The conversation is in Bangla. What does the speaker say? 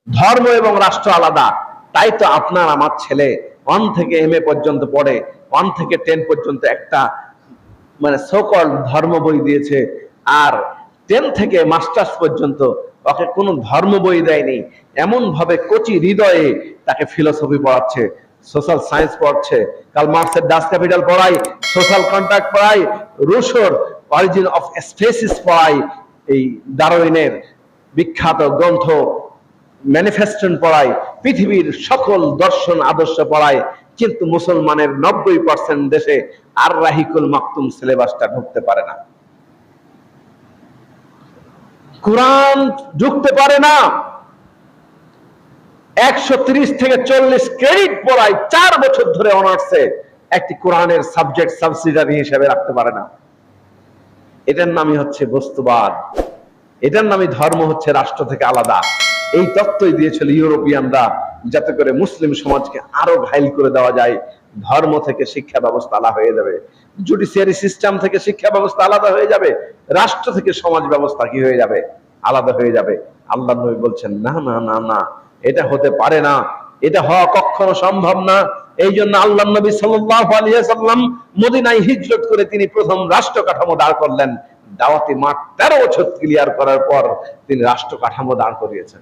ধর্ম এবং রাষ্ট্র আলাদা। তাই তো আপনার আমার ছেলে 1 থেকে MA পর্যন্ত পড়ে, 1 থেকে 10 পর্যন্ত একটা মানে সকল ধর্ম বই দিয়েছে, আর 10 থেকে মাস্টার্স পর্যন্ত ওকে কোনো ধর্ম বই দেয়নি। এমন ভাবে কচি হৃদয়ে তাকে ফিলোসফি পড়াচ্ছে, সোশ্যাল সায়েন্স পড়ছে, কার্ল মার্কসের ডাস ক্যাপিটাল পড়াই, সোশ্যাল কন্ট্রাক্ট পড়াই, রুশোর অরিজিন অফ স্পেসিস পড়াই, এই ডারউইনের বিখ্যাত গ্রন্থ ম্যানিফেস্টেশন পড়ায়, পৃথিবীর সকল দর্শন আদর্শ পড়ায়, কিন্তু মুসলমানের 90% দেশে আর রাহিকুল মাকতুম সিলেবাসটা ঢুকতে পারে না, কোরআন ঢুকতে পারে না। 130 থেকে 40 ক্রেডিট পড়ায় 4 বছর ধরে অনার্সে একটি কোরআনের সাবজেক্ট সাবসিডারি হিসেবে রাখতে পারে না। এটার নামই হচ্ছে বস্তুবাদ, এটার নামই ধর্ম হচ্ছে রাষ্ট্র থেকে আলাদা। এই তত্ত্বই দিয়েছিল ইউরোপিয়ানরা, যাতে করে মুসলিম সমাজকে আরো ঘাইল করে দেওয়া যায়। ধর্ম থেকে শিক্ষা ব্যবস্থা আলাদা হয়ে যাবে, জুডিশিয়ারি সিস্টেম থেকে শিক্ষা ব্যবস্থা আলাদা হয়ে যাবে, রাষ্ট্র থেকে সমাজ ব্যবস্থা কি হয়ে যাবে, আলাদা হয়ে যাবে। আল্লাহ নবী বলছেন না না না না, এটা হতে পারে না, এটা হওয়া কখনো সম্ভব না। এই জন্য আল্লাহ নবী সাল্লাল্লাহু আলাইহি ওয়াসাল্লাম মদিনায় হিজরত করে তিনি প্রথম রাষ্ট্র কাঠামো দাঁড় করলেন। দাওয়াতি মাঠ 13 বছর ক্লিয়ার করার পর তিনি রাষ্ট্র কাঠামো দাঁড় করিয়েছেন।